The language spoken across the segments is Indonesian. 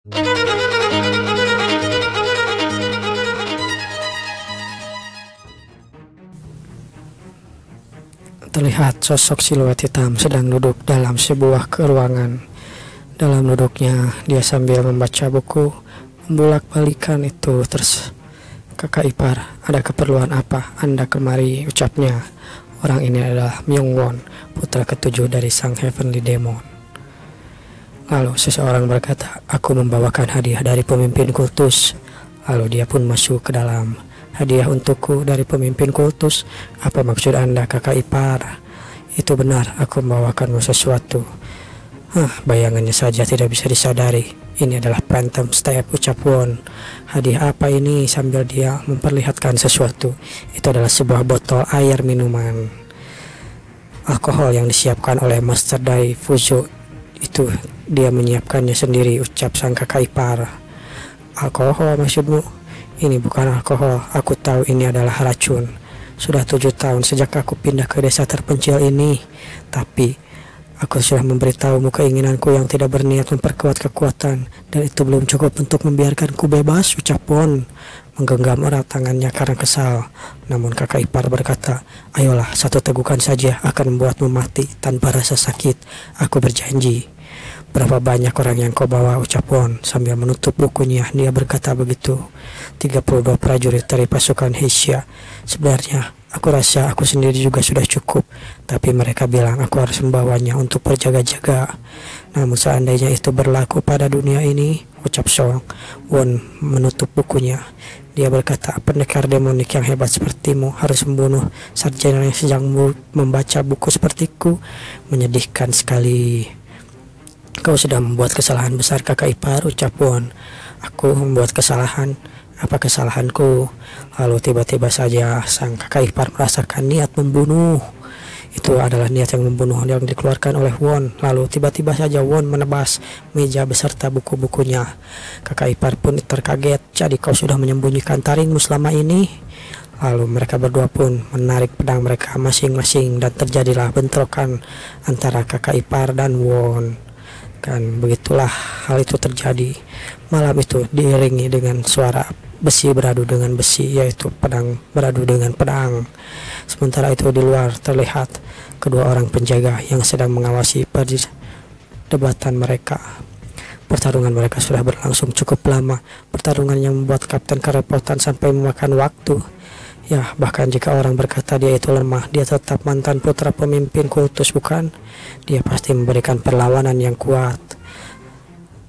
Terlihat sosok siluet hitam sedang duduk dalam sebuah ruangan. Dalam duduknya, dia sambil membaca buku, membulak-balikan itu. Terus, kakak ipar, ada keperluan apa Anda kemari? Ucapnya. Orang ini adalah Myung Won, putra ketujuh dari sang Heavenly Demon. Lalu seseorang berkata, aku membawakan hadiah dari pemimpin kultus. Lalu dia pun masuk ke dalam. Hadiah untukku dari pemimpin kultus. Apa maksud Anda, kakak ipar? Itu benar, aku membawakanmu sesuatu. Bayangannya saja tidak bisa disadari. Ini adalah Phantom Step, ucap Won. Hadiah apa ini? Sambil dia memperlihatkan sesuatu. Itu adalah sebuah botol air minuman alkohol yang disiapkan oleh Master Dai Fujo. Itu dia menyiapkannya sendiri, ucap sang kakak ipar. Alkohol maksudmu? Ini bukan alkohol, aku tahu ini adalah racun. Sudah 7 tahun sejak aku pindah ke desa terpencil ini. Tapi aku sudah memberitahumu keinginanku yang tidak berniat memperkuat kekuatan. Dan itu belum cukup untuk membiarkanku bebas, ucap Won, menggenggam erat tangannya karena kesal. Namun kakak ipar berkata, ayolah, satu tegukan saja akan membuatmu mati tanpa rasa sakit. Aku berjanji. Berapa banyak orang yang kau bawa, ucap Won sambil menutup bukunya. Dia berkata begitu. 32 prajurit dari pasukan Heisha. Sebenarnya aku rasa aku sendiri juga sudah cukup, tapi mereka bilang aku harus membawanya untuk berjaga-jaga. Namun seandainya itu berlaku pada dunia ini, ucap Song. Won menutup bukunya. Dia berkata, pendekar demonik yang hebat sepertimu harus membunuh sarjana yang sedang membaca buku sepertiku. Menyedihkan sekali. Kau sudah membuat kesalahan besar, kakak ipar, ucap Won. Aku membuat kesalahan. Apa kesalahanku? Lalu tiba-tiba saja sang kakak ipar merasakan niat membunuh. Itu adalah niat yang membunuh yang dikeluarkan oleh Won. Lalu tiba-tiba saja Won menebas meja beserta buku-bukunya. Kakak ipar pun terkaget. Jadi kau sudah menyembunyikan taringmu selama ini? Lalu mereka berdua pun menarik pedang mereka masing-masing dan terjadilah bentrokan antara kakak ipar dan Won. Kan begitulah hal itu terjadi. Malam itu diiringi dengan suara besi beradu dengan besi, yaitu pedang beradu dengan pedang. Sementara itu di luar terlihat kedua orang penjaga yang sedang mengawasi perdebatan mereka. Pertarungan mereka sudah berlangsung cukup lama. Pertarungan yang membuat kapten kerepotan sampai memakan waktu. Ya, bahkan jika orang berkata dia itu lemah, dia tetap mantan putra pemimpin kultus, bukan? Dia pasti memberikan perlawanan yang kuat.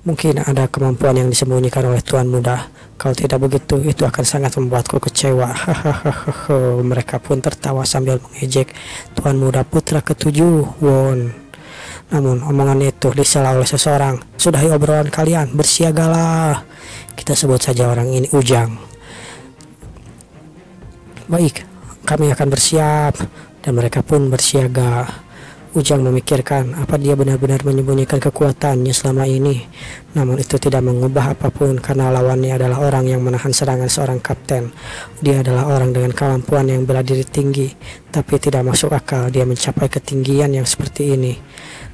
Mungkin ada kemampuan yang disembunyikan oleh Tuan Muda. Kalau tidak begitu, itu akan sangat membuatku kecewa. Hahaha. Mereka pun tertawa sambil mengejek Tuan Muda putra ketujuh, Won. Namun omongan itu disela oleh seseorang. Sudahi obrolan kalian, bersiagalah. Kita sebut saja orang ini Ujang. Baik, kami akan bersiap. Dan mereka pun bersiaga. Ujang memikirkan apa dia benar-benar menyembunyikan kekuatannya selama ini. Namun itu tidak mengubah apapun karena lawannya adalah orang yang menahan serangan seorang kapten. Dia adalah orang dengan kemampuan yang bela diri tinggi, tapi tidak masuk akal dia mencapai ketinggian yang seperti ini.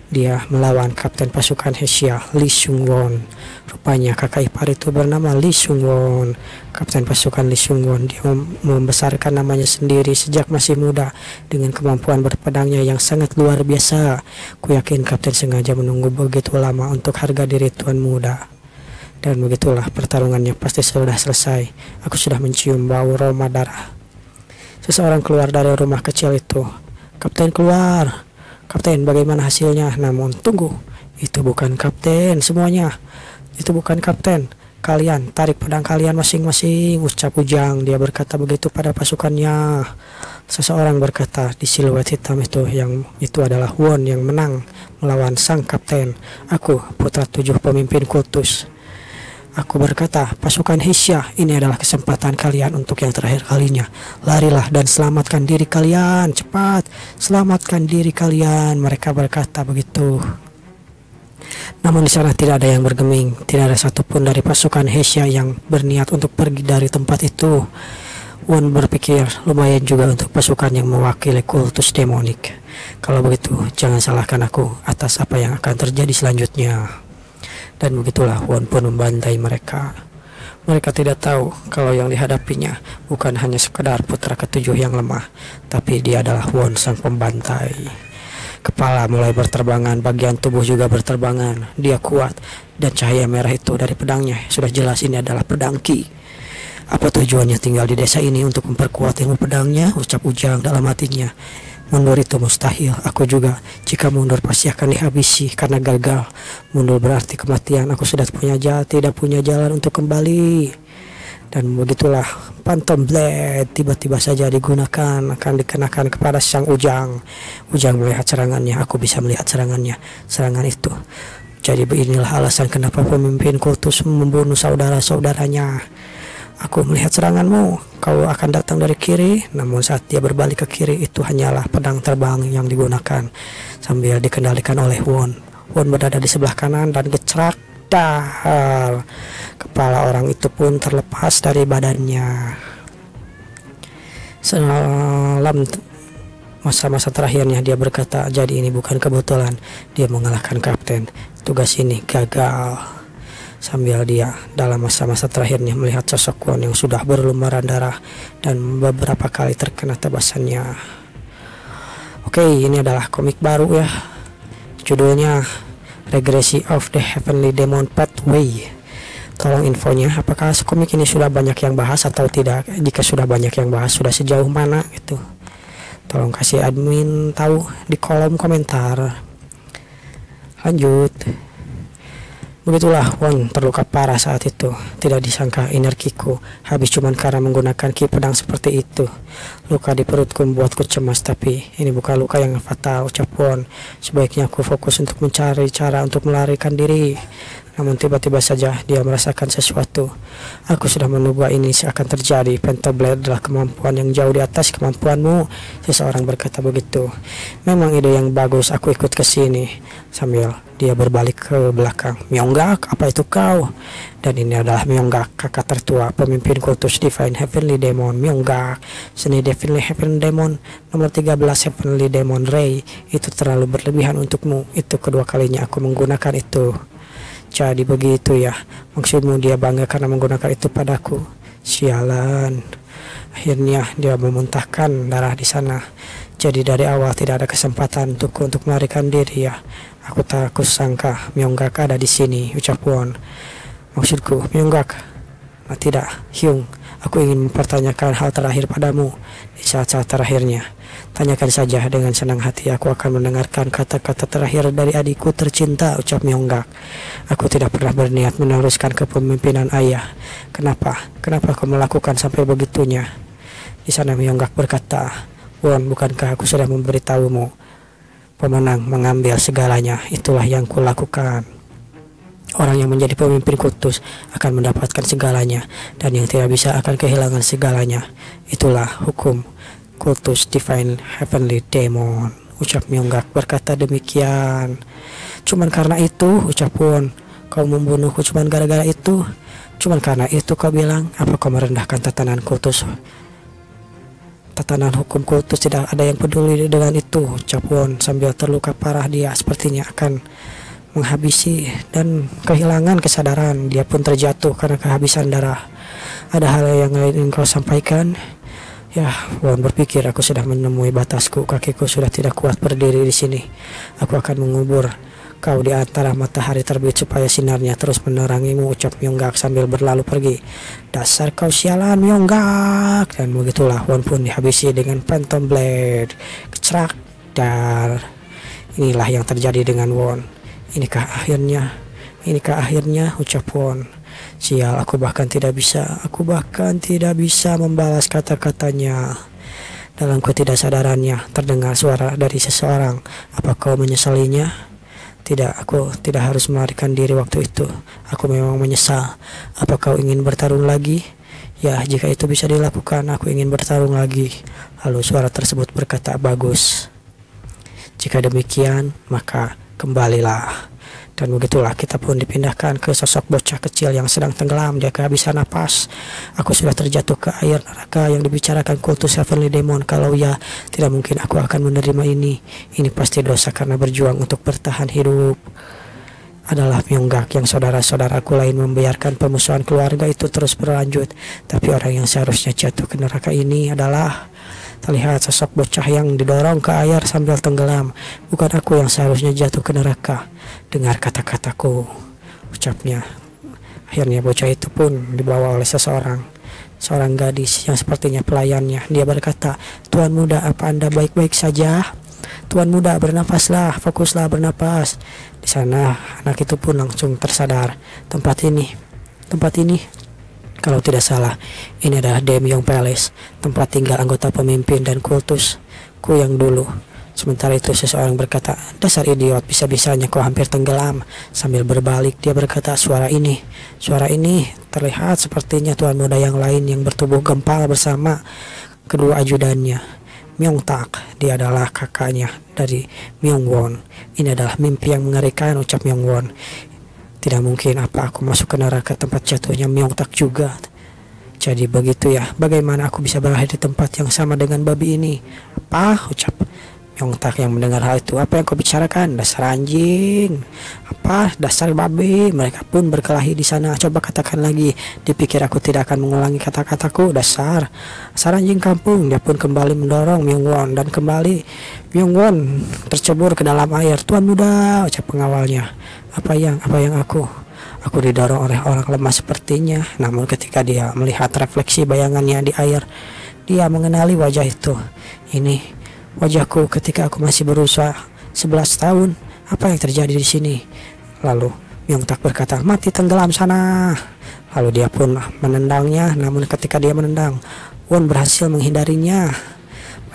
Dia melawan kapten pasukan Heisha, Lee Seung Won. Rupanya kakak ipar itu bernama Lee Seung Won. Kapten pasukan Lee Seung Won. Dia membesarkan namanya sendiri sejak masih muda dengan kemampuan berpedangnya yang sangat luar biasa. Ku yakin kapten sengaja menunggu begitu lama untuk harga diri Tuan Muda. Dan begitulah pertarungannya pasti sudah selesai. Aku sudah mencium bau aroma darah. Seseorang keluar dari rumah kecil itu. Kapten keluar. Kapten, bagaimana hasilnya? Namun tunggu, itu bukan kapten semuanya. Itu bukan kapten. Kalian tarik pedang kalian masing-masing, ucap Ujang. Dia berkata begitu pada pasukannya. Seseorang berkata di siluet hitam itu, yang itu adalah Won yang menang melawan sang kapten. Aku, putra 7 pemimpin kultus. Aku berkata, pasukan Heisha, ini adalah kesempatan kalian untuk yang terakhir kalinya. Larilah dan selamatkan diri kalian. Cepat, selamatkan diri kalian. Mereka berkata begitu. Namun di sana tidak ada yang bergeming. Tidak ada satupun dari pasukan Heisha yang berniat untuk pergi dari tempat itu. Won berpikir, lumayan juga untuk pasukan yang mewakili kultus demonik. Kalau begitu, jangan salahkan aku atas apa yang akan terjadi selanjutnya. Dan begitulah Won pun membantai mereka. Mereka tidak tahu kalau yang dihadapinya bukan hanya sekedar putra ketujuh yang lemah, tapi dia adalah Won sang pembantai. Kepala mulai berterbangan, bagian tubuh juga berterbangan. Dia kuat dan cahaya merah itu dari pedangnya sudah jelas ini adalah pedang Ki. Apa tujuannya tinggal di desa ini untuk memperkuat ilmu pedangnya? Ucap Ujang dalam hatinya. Mundur itu mustahil, aku juga. Jika mundur pasti akan dihabisi karena gagal. Mundur berarti kematian, aku sudah tidak punya jalan untuk kembali. Dan begitulah Phantom Blade tiba-tiba saja digunakan, akan dikenakan kepada sang Ujang. Ujang melihat serangannya, aku bisa melihat serangannya. Serangan itu. Jadi inilah alasan kenapa pemimpin kultus membunuh saudara-saudaranya. Aku melihat seranganmu, kau akan datang dari kiri, namun saat dia berbalik ke kiri itu hanyalah pedang terbang yang digunakan sambil dikendalikan oleh Won. Won berada di sebelah kanan dan gecrak dar. Kepala orang itu pun terlepas dari badannya. Dalam masa-masa terakhirnya dia berkata, jadi ini bukan kebetulan dia mengalahkan kapten. Tugas ini gagal. Sambil dia dalam masa-masa terakhirnya melihat sosok Won yang sudah berlumuran darah dan beberapa kali terkena tebasannya. Oke, ini adalah komik baru ya. Judulnya Regresi of the Heavenly Demon Pathway. Tolong infonya, apakah komik ini sudah banyak yang bahas atau tidak? Jika sudah banyak yang bahas, sudah sejauh mana gitu? Tolong kasih admin tahu di kolom komentar. Lanjut. Begitulah Won terluka parah saat itu. Tidak disangka energiku habis cuman karena menggunakan ki pedang seperti itu. Luka di perutku membuatku cemas, tapi ini bukan luka yang fatal, ucap Won. Sebaiknya aku fokus untuk mencari cara untuk melarikan diri. Namun tiba-tiba saja dia merasakan sesuatu. Aku sudah menduga ini akan terjadi. Phantom Blade adalah kemampuan yang jauh di atas kemampuanmu. Seseorang berkata begitu. Memang ide yang bagus, aku ikut ke sini. Sambil dia berbalik ke belakang. Myonggak, apa itu kau? Dan ini adalah Myonggak, kakak tertua, pemimpin kultus Divine Heavenly Demon. Myonggak, seni Divine Heavenly Demon nomor 13 Heavenly Demon Ray. Itu terlalu berlebihan untukmu. Itu kedua kalinya aku menggunakan itu. Jadi begitu ya, maksudmu dia bangga karena menggunakan itu padaku. Sialan. Akhirnya dia memuntahkan darah di sana. Jadi dari awal tidak ada kesempatan untuk melarikan diri ya. Aku tak sangka Myonggak ada di sini, ucap Won. Maksudku Myonggak. Tidak, Hyung. Aku ingin mempertanyakan hal terakhir padamu di saat-saat terakhirnya. Tanyakan saja, dengan senang hati aku akan mendengarkan kata-kata terakhir dari adikku tercinta, ucap Myonggak. Aku tidak pernah berniat meneruskan kepemimpinan ayah. Kenapa? Kenapa kau melakukan sampai begitunya? Di sana Myonggak berkata, Won, bukankah aku sudah memberitahumu? Pemenang mengambil segalanya, itulah yang kulakukan. Orang yang menjadi pemimpin kultus akan mendapatkan segalanya, dan yang tidak bisa akan kehilangan segalanya. Itulah hukum kultus Divine Heavenly Demon, ucap Myonggak berkata demikian. Cuman karena itu, ucap Won, kau membunuhku cuman gara-gara itu? Cuman karena itu kau bilang? Apa kau merendahkan tatanan kultus? Tatanan hukum kultus tidak ada yang peduli dengan itu, ucap Won sambil terluka parah. Dia sepertinya akan menghabisi dan kehilangan kesadaran. Dia pun terjatuh karena kehabisan darah. Ada hal yang lain yang kau sampaikan? Ya, Won berpikir, aku sudah menemui batasku. Kakiku sudah tidak kuat berdiri di sini. Aku akan mengubur kau di antara matahari terbit supaya sinarnya terus menerangimu, ucap Myonggak sambil berlalu pergi. Dasar kau sialan, Myonggak. Dan begitulah Won pun dihabisi dengan Phantom Blade. Kecrak dar. Inilah yang terjadi dengan Won. Inikah akhirnya, ucap Won. Sial, aku bahkan tidak bisa membalas kata-katanya. Dalam ketidaksadarannya terdengar suara dari seseorang. Apa kau menyesalinya? Tidak, aku tidak harus melarikan diri waktu itu. Aku memang menyesal. Apa kau ingin bertarung lagi? Ya, jika itu bisa dilakukan, aku ingin bertarung lagi. Lalu suara tersebut berkata, bagus. Jika demikian, maka kembalilah. Dan begitulah kita pun dipindahkan ke sosok bocah kecil yang sedang tenggelam. Dia kehabisan napas. Aku sudah terjatuh ke air neraka yang dibicarakan kultus Heavenly Demon. Kalau ya, tidak mungkin aku akan menerima ini. Ini pasti dosa karena berjuang untuk bertahan hidup. adalah Myonggak yang saudara-saudaraku lain membiarkan permusuhan keluarga itu terus berlanjut. Tapi orang yang seharusnya jatuh ke neraka ini adalah terlihat sosok bocah yang didorong ke air sambil tenggelam. Bukan aku yang seharusnya jatuh ke neraka. Dengar kata-kataku, ucapnya. Akhirnya bocah itu pun dibawa oleh seorang gadis yang sepertinya pelayannya. Dia berkata, "Tuan muda, apa Anda baik-baik saja? Tuan muda, bernapaslah, fokuslah bernapas." Di sana anak itu pun langsung tersadar. Tempat ini, kalau tidak salah, ini adalah Demyong Palace, tempat tinggal anggota pemimpin dan kultusku yang dulu. Sementara itu seseorang berkata, "Dasar idiot, bisa-bisanya kau hampir tenggelam." Sambil berbalik dia berkata, suara ini terlihat sepertinya tuan muda yang lain yang bertubuh gempal bersama kedua ajudannya. Myongtak, dia adalah kakaknya dari Myongwon. Ini adalah mimpi yang mengerikan, ucap Myongwon. Tidak mungkin, apa aku masuk ke neraka tempat jatuhnya Myongtak juga? Jadi begitu ya, bagaimana aku bisa berakhir di tempat yang sama dengan babi ini? Apa? Ucap Myongtak yang mendengar hal itu. Apa yang kau bicarakan? Dasar anjing. Apa? Dasar babi. Mereka pun berkelahi di sana. Coba katakan lagi. Dipikir aku tidak akan mengulangi kata-kataku. Dasar anjing kampung. Dia pun kembali mendorong Myongwon dan kembali Myongwon tercebur ke dalam air. "Tuan muda," ucap pengawalnya. Apa yang Aku didorong oleh orang lemah sepertinya. Namun ketika dia melihat refleksi bayangannya di air, dia mengenali wajah itu. Ini wajahku ketika aku masih berusia 11 tahun. Apa yang terjadi di sini? Lalu Myongtak berkata, "Mati tenggelam sana." Lalu dia pun menendangnya. Namun ketika dia menendang, Won berhasil menghindarinya.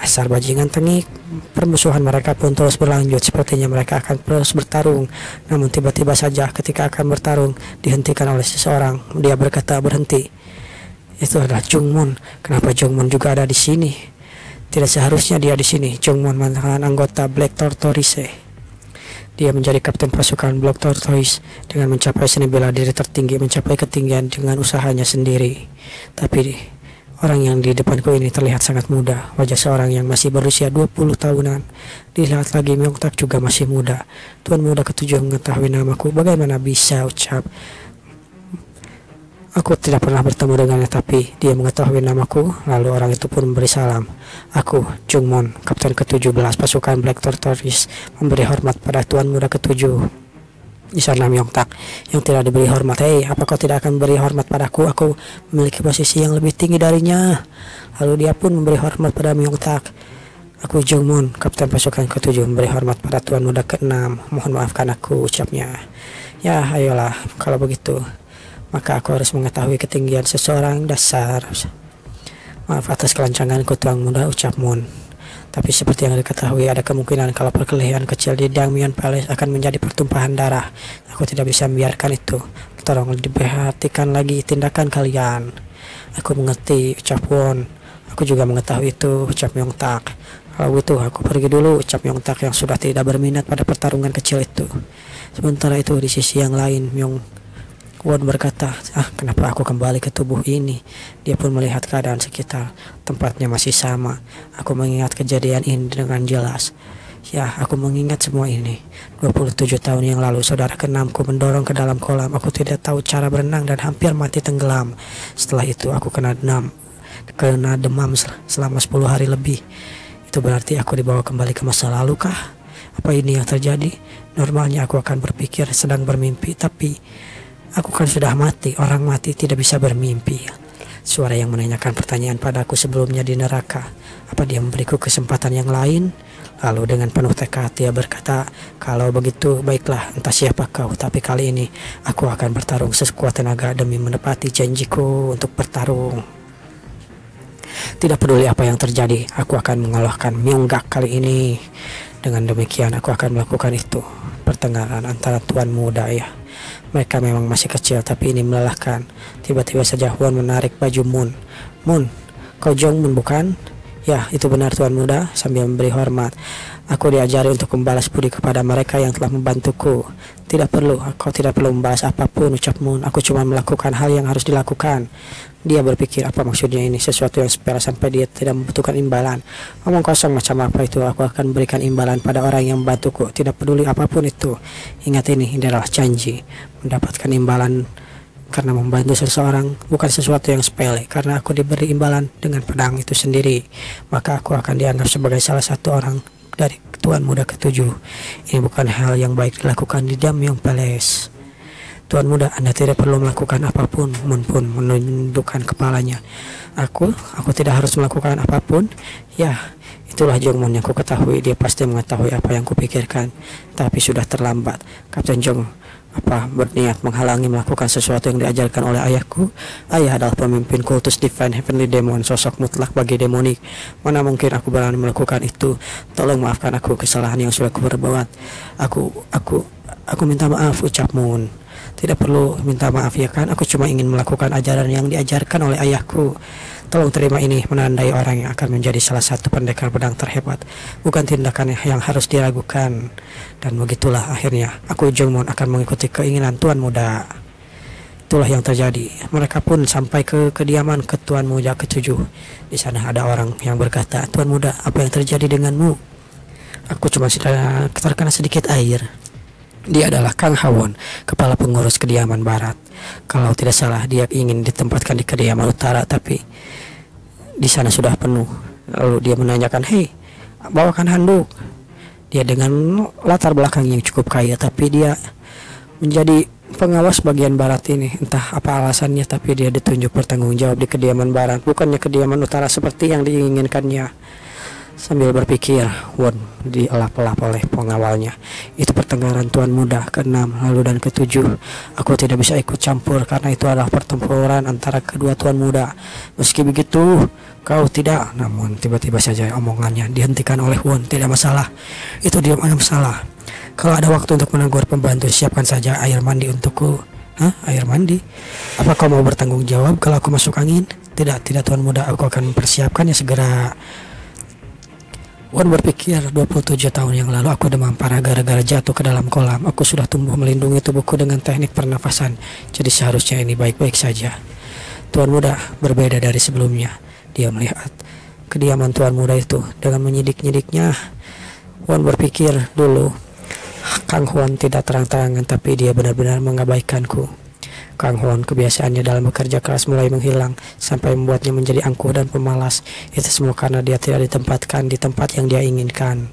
Dasar bajingan tengik. Permusuhan mereka pun terus berlanjut. Sepertinya mereka akan terus bertarung. Namun tiba-tiba saja ketika akan bertarung dihentikan oleh seseorang. Dia berkata, "Berhenti." Itu adalah Jungmun. Kenapa Jungmun juga ada di sini? Tidak seharusnya dia di sini. Jungmun mantan anggota Black Tortoise. Dia menjadi kapten pasukan Black Tortoise dengan mencapai seni bela diri tertinggi, mencapai ketinggian dengan usahanya sendiri. Tapi orang yang di depanku ini terlihat sangat muda. Wajah seorang yang masih berusia 20 tahunan. Dilihat lagi Myongtak juga masih muda. Tuan muda ketujuh mengetahui namaku. Bagaimana bisa, ucap. Aku tidak pernah bertemu dengannya, tapi dia mengetahui namaku. Lalu orang itu pun memberi salam. Aku, Jungmon, kapten ke-17 pasukan Black Tortoise, memberi hormat pada tuan muda ketujuh. Di sana Myongtak yang tidak diberi hormat. "Hei, apa kau tidak akan memberi hormat padaku? Aku memiliki posisi yang lebih tinggi darinya." Lalu dia pun memberi hormat pada Myongtak. "Aku Jungmun, kapten pasukan ke-7, memberi hormat pada tuan muda ke-6. Mohon maafkan aku," ucapnya. "Ya, ayolah, kalau begitu, maka aku harus mengetahui ketinggian seseorang. Dasar. Maaf atas kelancanganku, tuan muda," ucap Moon. Tapi seperti yang diketahui, ada kemungkinan kalau perkelahian kecil di Dangmyeon Palace akan menjadi pertumpahan darah. Aku tidak bisa membiarkan itu. Tolong diperhatikan lagi tindakan kalian. "Aku mengerti," ucap Won. "Aku juga mengetahui itu," ucap Myongtak. "Kalau itu aku pergi dulu," ucap Myongtak yang sudah tidak berminat pada pertarungan kecil itu. Sementara itu di sisi yang lain, Won berkata, kenapa aku kembali ke tubuh ini?" Dia pun melihat keadaan sekitar. Tempatnya masih sama. Aku mengingat kejadian ini dengan jelas. Ya, aku mengingat semua ini. 27 tahun yang lalu, saudara keenamku mendorong ke dalam kolam. Aku tidak tahu cara berenang dan hampir mati tenggelam. Setelah itu aku kena demam selama 10 hari lebih. Itu berarti aku dibawa kembali ke masa lalu kah? Apa ini yang terjadi? Normalnya aku akan berpikir sedang bermimpi, tapi aku kan sudah mati. Orang mati tidak bisa bermimpi. Suara yang menanyakan pertanyaan padaku sebelumnya di neraka. Apa dia memberiku kesempatan yang lain? Lalu dengan penuh tekad dia berkata, "Kalau begitu baiklah, entah siapa kau, tapi kali ini aku akan bertarung sekuat tenaga demi menepati janjiku untuk bertarung. Tidak peduli apa yang terjadi, aku akan mengalahkan Myonggak kali ini." Dengan demikian aku akan melakukan itu. Pertengkaran antara tuan muda ya. Mereka memang masih kecil, tapi ini melelahkan. Tiba-tiba saja Won menarik baju Moon. "Moon, kau Jungmun bukan?" "Ya, itu benar tuan muda," sambil memberi hormat. Aku diajari untuk membalas budi kepada mereka yang telah membantuku. Tidak perlu, kau tidak perlu membalas apapun, ucap Moon. Aku cuma melakukan hal yang harus dilakukan. Dia berpikir, apa maksudnya ini? Sesuatu yang sepele sampai dia tidak membutuhkan imbalan. Omong kosong macam apa itu? Aku akan berikan imbalan pada orang yang membantuku. Tidak peduli apapun itu. Ingat ini adalah janji. Mendapatkan imbalan karena membantu seseorang bukan sesuatu yang sepele. Karena aku diberi imbalan dengan pedang itu sendiri, maka aku akan dianggap sebagai salah satu orang dari Tuan Muda ketujuh. Ini bukan hal yang baik dilakukan di Damyong Palace. Tuan Muda, Anda tidak perlu melakukan apapun. Moon pun menundukkan kepalanya. Aku tidak harus melakukan apapun. Ya, itulah Jong Moon yang ku ketahui. Dia pasti mengetahui apa yang kupikirkan. Tapi sudah terlambat. Kapten Jong berniat menghalangi melakukan sesuatu yang diajarkan oleh ayahku. Ayah adalah pemimpin kultus Divine Heavenly Demon, sosok mutlak bagi demonik. Mana mungkin aku berani melakukan itu? Tolong maafkan aku kesalahan yang sudah aku perbuat. Aku minta maaf, ucap Moon. Tidak perlu minta maaf ya kan? Aku cuma ingin melakukan ajaran yang diajarkan oleh ayahku. Tolong terima ini, menandai orang yang akan menjadi salah satu pendekar pedang terhebat. Bukan tindakan yang harus diragukan. Dan begitulah akhirnya aku Jong Moon akan mengikuti keinginan Tuan Muda. Itulah yang terjadi. Mereka pun sampai ke kediaman Tuan Muda ketujuh. Di sana ada orang yang berkata, Tuan Muda, apa yang terjadi denganmu? Aku cuma terkena sedikit air. Dia adalah Kang Hawon, kepala pengurus kediaman barat. Kalau tidak salah dia ingin ditempatkan di kediaman utara, tapi di sana sudah penuh. Lalu dia menanyakan, hei, bawakan handuk. Dia dengan latar belakang yang cukup kaya, tapi dia menjadi pengawas bagian barat ini. Entah apa alasannya, tapi dia ditunjuk bertanggung jawab di kediaman barat, bukannya kediaman utara seperti yang diinginkannya. Sambil berpikir, Won dielap-elap oleh pengawalnya. Itu pertengkaran Tuan Muda ke-6 lalu dan ke-7. Aku tidak bisa ikut campur karena itu adalah pertempuran antara kedua Tuan Muda. Meski begitu, kau tidak. Namun tiba-tiba saja omongannya dihentikan oleh Won. Tidak masalah, itu dia ada masalah. Kalau ada waktu untuk menegur pembantu, siapkan saja air mandi untukku. Hah? Air mandi? Apa kau mau bertanggung jawab kalau aku masuk angin? Tidak Tuan Muda, aku akan mempersiapkannya segera. Won berpikir, 27 tahun yang lalu aku demam parah gara-gara jatuh ke dalam kolam. Aku sudah tumbuh melindungi tubuhku dengan teknik pernafasan, jadi seharusnya ini baik-baik saja. Tuan Muda berbeda dari sebelumnya. Dia melihat kediaman Tuan Muda itu dengan menyidik-nyidiknya. Won berpikir dulu, Kang Hwan tidak terang-terangan, tapi dia benar-benar mengabaikanku. Kang Hwan kebiasaannya dalam bekerja keras mulai menghilang sampai membuatnya menjadi angkuh dan pemalas. Itu semua karena dia tidak ditempatkan di tempat yang dia inginkan.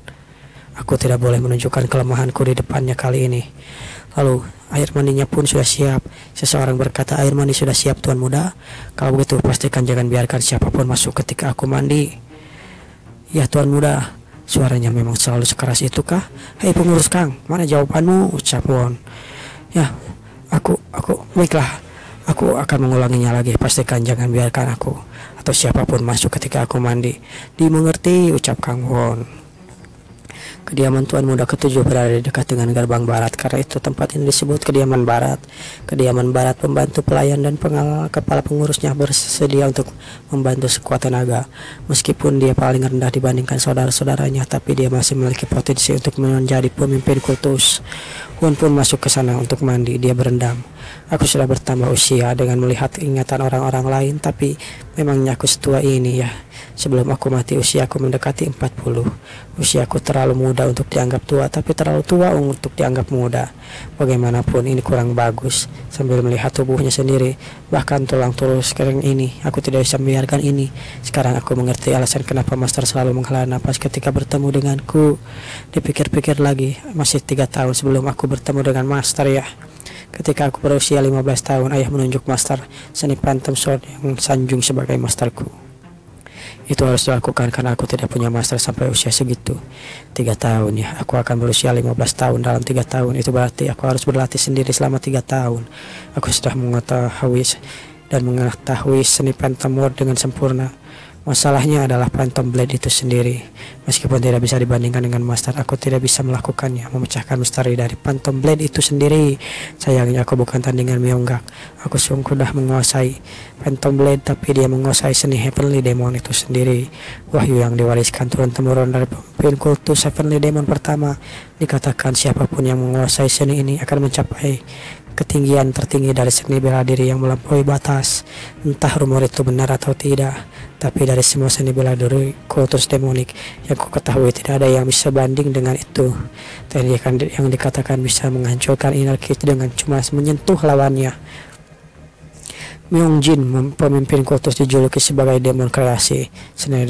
Aku tidak boleh menunjukkan kelemahanku di depannya kali ini. Lalu air mandinya pun sudah siap. Seseorang berkata, air mandi sudah siap Tuan Muda. Kalau begitu pastikan jangan biarkan siapapun masuk ketika aku mandi. Ya Tuan Muda. Suaranya memang selalu sekeras itu kah? Hei pengurus Kang, mana jawabanmu? Ucap Won. Ya, Aku baiklah, aku akan mengulanginya lagi. Pastikan jangan biarkan aku atau siapapun masuk ketika aku mandi. Dimengerti, ucap Kang Won. Kediaman Tuan Muda ke-7 berada di dekat dengan gerbang barat. Karena itu tempat ini disebut kediaman barat. Kediaman barat, pembantu pelayan dan kepala pengurusnya bersedia untuk membantu sekuat tenaga. Meskipun dia paling rendah dibandingkan saudara-saudaranya, tapi dia masih memiliki potensi untuk menjadi pemimpin kultus. Won pun masuk ke sana untuk mandi. Dia berendam. Aku sudah bertambah usia dengan melihat ingatan orang-orang lain, tapi memangnya aku setua ini ya. Sebelum aku mati usiaku mendekati 40. Usiaku terlalu muda untuk dianggap tua, tapi terlalu tua untuk dianggap muda. Bagaimanapun ini kurang bagus. Sambil melihat tubuhnya sendiri, bahkan tulang tulus kering ini, aku tidak bisa membiarkan ini. Sekarang aku mengerti alasan kenapa Master selalu menghela napas ketika bertemu denganku. Dipikir-pikir lagi, masih 3 tahun sebelum aku bertemu dengan Master ya. Ketika aku berusia 15 tahun, ayah menunjuk Master seni Phantom Sword yang sanjung sebagai masterku. Itu harus dilakukan karena aku tidak punya master sampai usia segitu. 3 tahun ya, aku akan berusia 15 tahun dalam 3 tahun. Itu berarti aku harus berlatih sendiri selama 3 tahun. Aku sudah mengetahui seni Phantom Sword dengan sempurna. Masalahnya adalah Phantom Blade itu sendiri. Meskipun tidak bisa dibandingkan dengan Master, aku tidak bisa melakukannya, memecahkan misteri dari Phantom Blade itu sendiri. Sayangnya aku bukan tandingan Myonggak. Aku sudah menguasai Phantom Blade, tapi dia menguasai seni Heavenly Demon itu sendiri. Wahyu yang diwariskan turun-temurun dari pemimpin kultus Heavenly Demon pertama. Dikatakan siapapun yang menguasai seni ini akan mencapai ketinggian tertinggi dari seni bela diri yang melampaui batas. Entah rumor itu benar atau tidak, tapi dari semua seni bela diri kultus demonik yang ku ketahui, tidak ada yang bisa banding dengan itu. Teknik yang dikatakan bisa menghancurkan energi dengan cuma menyentuh lawannya. Myongjin, pemimpin kultus, dijuluki sebagai demon kreasi seni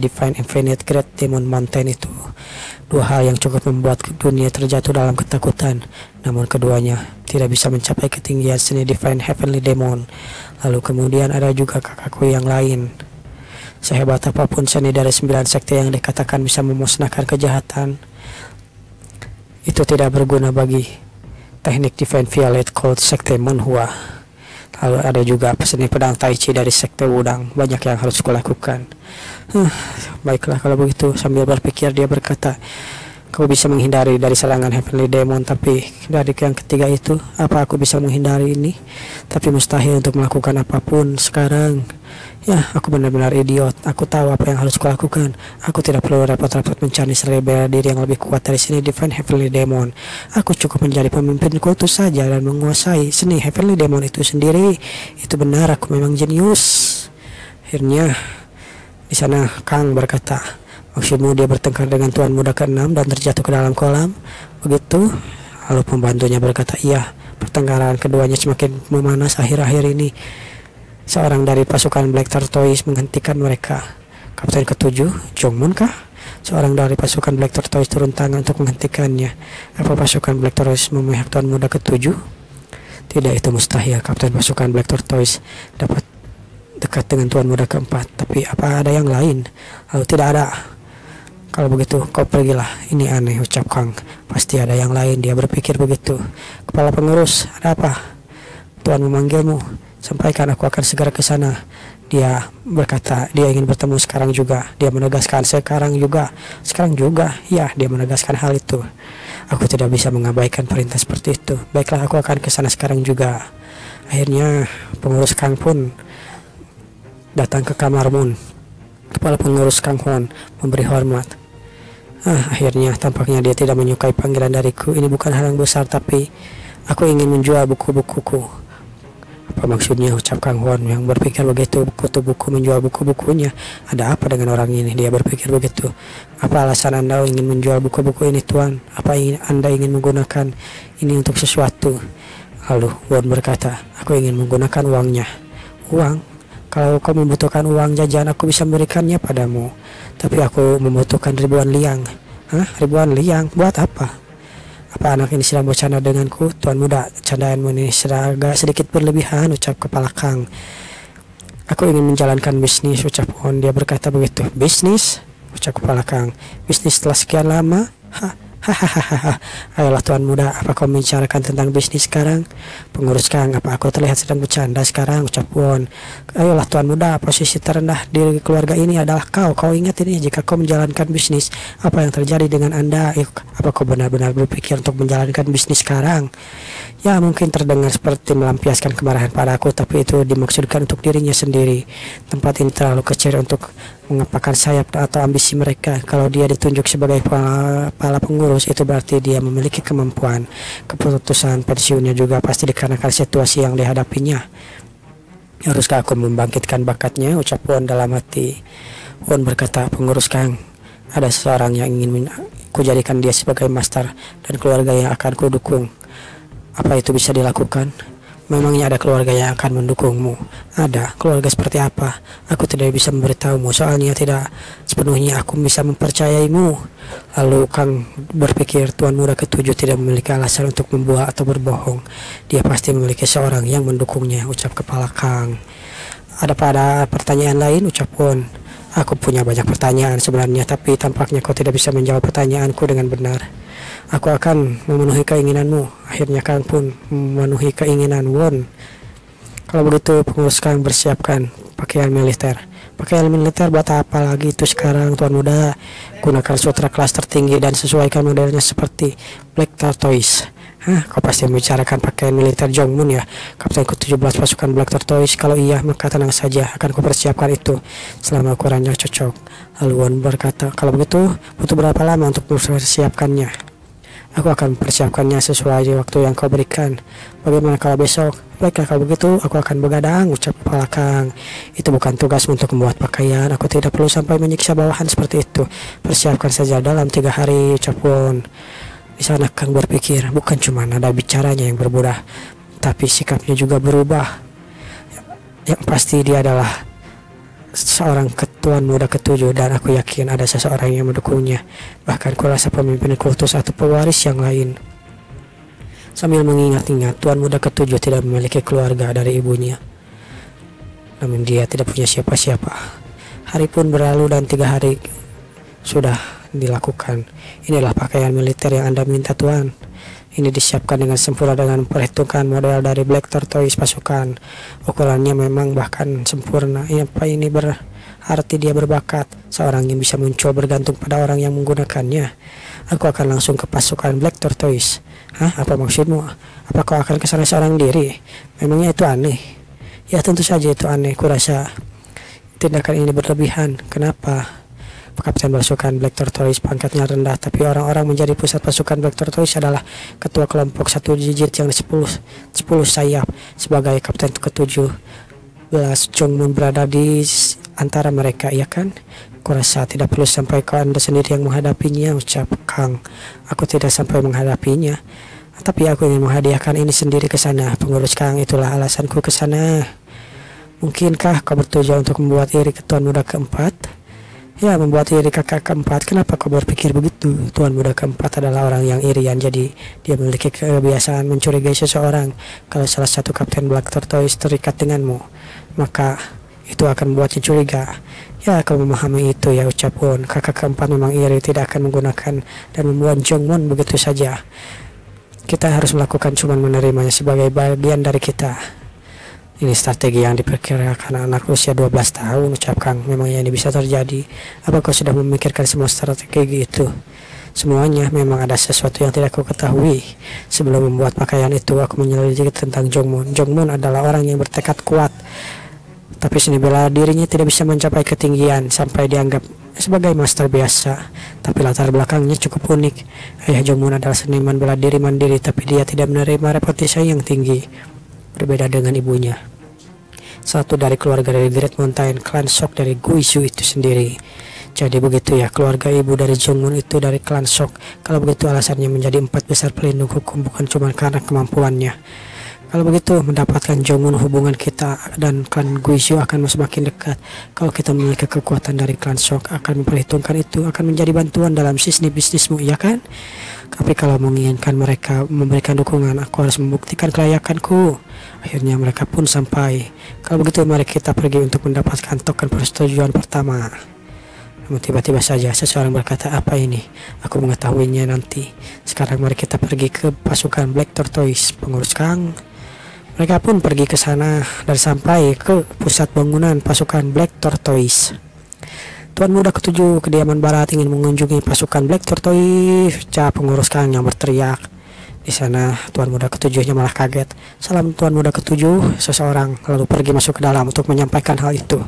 Divine Infinite Great Demon Mountain itu. Dua hal yang cukup membuat dunia terjatuh dalam ketakutan, namun keduanya tidak bisa mencapai ketinggian seni Divine Heavenly Demon. Lalu kemudian ada juga kakakku yang lain. Sehebat apapun seni dari 9 sekte yang dikatakan bisa memusnahkan kejahatan, itu tidak berguna bagi teknik Divine Violet Cold sekte Monhua. Lalu ada juga seni pedang Tai Chi dari sekte Wudang. Banyak yang harus kulakukan. Baiklah kalau begitu. Sambil berpikir dia berkata, kau bisa menghindari dari serangan Heavenly Demon, tapi dari yang ketiga itu, apa aku bisa menghindari ini? Tapi mustahil untuk melakukan apapun sekarang. Ya, aku benar-benar idiot. Aku tahu apa yang harus kulakukan. Aku tidak perlu repot-repot mencari seni bela diri yang lebih kuat dari seni Divine Heavenly Demon. Aku cukup menjadi pemimpin kultus saja dan menguasai seni Heavenly Demon itu sendiri. Itu benar, aku memang jenius. Akhirnya di sana Kang berkata, maksudmu dia bertengkar dengan Tuan Muda ke-6 dan terjatuh ke dalam kolam? Begitu? Lalu pembantunya berkata, iya, pertengkaran keduanya semakin memanas akhir-akhir ini. Seorang dari pasukan Black Tortoise menghentikan mereka. Kapten ke-7, Jongmun kah? Seorang dari pasukan Black Tortoise turun tangan untuk menghentikannya. Apa pasukan Black Tortoise memihak Tuan Muda ke-7? Tidak, itu mustahil. Kapten pasukan Black Tortoise dapat dekat dengan Tuan Muda ke-4. Tapi apa ada yang lain? Lalu tidak ada. Kalau begitu kau pergilah. Ini aneh, ucap Kang. Pasti ada yang lain, dia berpikir begitu. Kepala pengurus, ada apa? Tuan memanggilmu. Sampaikan, aku akan segera ke sana. Dia berkata dia ingin bertemu sekarang juga. Dia menegaskan sekarang juga. Sekarang juga, ya, dia menegaskan hal itu. Aku tidak bisa mengabaikan perintah seperti itu. Baiklah, aku akan ke sana sekarang juga. Akhirnya pengurus Kang pun datang ke kamar Moon. Kepala pengurus Kang Hwan memberi hormat. Akhirnya tampaknya dia tidak menyukai panggilan dariku. Ini bukan hal yang besar, tapi aku ingin menjual buku-bukuku. Apa maksudnya, ucap Kang Hwan yang berpikir begitu. Kutu buku menjual buku-bukunya. Ada apa dengan orang ini? Dia berpikir begitu. Apa alasan Anda ingin menjual buku-buku ini, Tuan? Apa Anda ingin menggunakan ini untuk sesuatu? Lalu Hwan berkata, aku ingin menggunakan uangnya. Uang? Kalau kau membutuhkan uang jajan, aku bisa memberikannya padamu. Tapi aku membutuhkan ribuan liang. Ribuan liang? Buat apa? Apa anak ini sedang bercanda denganku? Tuan Muda, candaanmu ini agak sedikit berlebihan, ucap kepala Kang. Aku ingin menjalankan bisnis, ucap Hwan. Dia berkata begitu. Bisnis? Ucap kepala Kang. Bisnis setelah sekian lama? Hahaha. Ayolah Tuan Muda, apa kau membicarakan tentang bisnis sekarang? Pengurus Kang, apa aku terlihat sedang bercanda sekarang? Ucap Hwan. Ayolah Tuan Muda, posisi terendah di keluarga ini adalah kau. Kau ingat ini, jika kau menjalankan bisnis, apa yang terjadi dengan Anda? Apa kau benar-benar berpikir untuk menjalankan bisnis sekarang? Ya, mungkin terdengar seperti melampiaskan kemarahan padaku, tapi itu dimaksudkan untuk dirinya sendiri. Tempat ini terlalu kecil untuk mengepakkan sayap atau ambisi mereka. Kalau dia ditunjuk sebagai kepala pengurus, itu berarti dia memiliki kemampuan. Keputusan pensiunnya juga pasti dikarenakan situasi yang dihadapinya. Haruskah aku membangkitkan bakatnya? Ucap Hwan dalam hati. Hwan berkata, pengurus Kang, ada seseorang yang ingin kujadikan dia sebagai master dan keluarga yang akan kudukung. Apa itu bisa dilakukan? Memangnya ada keluarga yang akan mendukungmu? Ada. Keluarga seperti apa? Aku tidak bisa memberitahumu, soalnya tidak sepenuhnya aku bisa mempercayaimu. Lalu Kang berpikir Tuan Muda ke-7 tidak memiliki alasan untuk membuat atau berbohong. Dia pasti memiliki seorang yang mendukungnya, ucap kepala Kang. Ada pada pertanyaan lain, ucap Hwan. Aku punya banyak pertanyaan sebenarnya, tapi tampaknya kau tidak bisa menjawab pertanyaanku dengan benar. Aku akan memenuhi keinginanmu. Akhirnya Kang pun memenuhi keinginan Hwan. Kalau begitu pengurus Kang bersiapkan pakaian militer. Pakaian militer buat apa lagi itu sekarang, Tuan Muda? Gunakan sutra kelas tertinggi dan sesuaikan modelnya seperti Black Tortoise. Hah, kau pasti membicarakan pakaian militer Jongmun ya, Kapten ke-17 pasukan Black Tortoise? Kalau iya, maka tenang saja, akan kupersiapkan itu selama ukurannya cocok. Lalu Won berkata, kalau begitu, butuh berapa lama untuk mempersiapkannya? Aku akan mempersiapkannya sesuai waktu yang kau berikan. Bagaimana kalau besok? Baiklah kalau begitu, aku akan begadang, ucap kepala Kang. Itu bukan tugas untuk membuat pakaian, aku tidak perlu sampai menyiksa bawahan seperti itu. Persiapkan saja dalam 3 hari, ucap Won. Di sana Kang berpikir, bukan cuma nada bicaranya yang berubah, tapi sikapnya juga berubah. Yang pasti dia adalah seorang Tuan Muda ke-7 dan aku yakin ada seseorang yang mendukungnya. Bahkan kurasa pemimpin kultus atau pewaris yang lain. Sambil mengingat-ingat, Tuan Muda ke-7 tidak memiliki keluarga dari ibunya. Namun dia tidak punya siapa-siapa. Hari pun berlalu dan 3 hari sudah dilakukan. Inilah pakaian militer yang Anda minta, Tuan. Ini disiapkan dengan sempurna dengan memperhitungkan model dari Black Tortoise pasukan. Ukurannya memang bahkan sempurna. Apa ini berarti dia berbakat? Seorang yang bisa muncul bergantung pada orang yang menggunakannya. Aku akan langsung ke pasukan Black Tortoise. Hah? Apa maksudmu? Apa kau akan ke sana seorang diri? Memangnya itu aneh? Ya tentu saja itu aneh. Kurasa tindakan ini berlebihan. Kenapa? Kapten pasukan Black Tortoise pangkatnya rendah, tapi orang-orang menjadi pusat pasukan Black Tortoise adalah ketua kelompok 1 digit yang 10 sayap. Sebagai kapten ke-17, Jongmun berada di antara mereka, ya kan? Kurasa tidak perlu sampai kau Anda sendiri yang menghadapinya, ucap Kang. Aku tidak sampai menghadapinya, tapi aku ingin menghadiahkan ini sendiri ke sana. Pengurus Kang, itulah alasanku ke sana. Mungkinkah kau bertujuan untuk membuat iri Tuan Muda ke-4? Ya, membuat iri kakak ke-4. Kenapa kau berpikir begitu? Tuan Muda ke-4 adalah orang yang irian, jadi dia memiliki kebiasaan mencurigai seseorang. Kalau salah satu kapten Black Tortoise terikat denganmu, maka itu akan membuatnya curiga. Ya, kau memahami itu ya, ucap Won. Kakak ke-4 memang iri, tidak akan menggunakan dan membuat Jongmun begitu saja. Kita harus melakukan cuma menerimanya sebagai bagian dari kita. Ini strategi yang diperkirakan anak usia 12 tahun, ucap Kang. Memangnya ini bisa terjadi? Apa kau sudah memikirkan semua strategi itu? Semuanya. Memang ada sesuatu yang tidak kau ketahui. Sebelum membuat pakaian itu, aku menyelidiki tentang Jongmun. Jongmun adalah orang yang bertekad kuat, tapi seni bela dirinya tidak bisa mencapai ketinggian sampai dianggap sebagai master biasa. Tapi latar belakangnya cukup unik. Ayah Jongmun adalah seniman bela diri mandiri, tapi dia tidak menerima reputasi yang tinggi. Berbeda dengan ibunya, satu dari keluarga dari Great Mountain Clan Shock dari Guizhou itu sendiri. Jadi begitu ya, keluarga ibu dari Jongmun itu dari Clan Shock. Kalau begitu alasannya menjadi 4 besar pelindung hukum bukan cuma karena kemampuannya. Kalau begitu, mendapatkan Jongmun, hubungan kita dan klan Guizhou akan semakin dekat. Kalau kita memiliki kekuatan dari Clan Shock, akan memperhitungkan itu akan menjadi bantuan dalam bisnismu, ya kan? Tapi kalau menginginkan mereka memberikan dukungan, aku harus membuktikan kelayakanku. Akhirnya mereka pun sampai. Kalau begitu, mari kita pergi untuk mendapatkan token persetujuan pertama. Namun tiba-tiba saja seseorang berkata, apa ini? Aku mengetahuinya nanti. Sekarang mari kita pergi ke pasukan Black Tortoise. Pengurus Kang. Mereka pun pergi ke sana dan sampai ke pusat bangunan pasukan Black Tortoise. Tuan Muda ke-7 kediaman barat ingin mengunjungi pasukan Black Tortoise, ucap pengurus Kang yang berteriak. Di sana Tuan Muda ke-7-nya malah kaget. Salam Tuan Muda ke-7, seseorang lalu pergi masuk ke dalam untuk menyampaikan hal itu.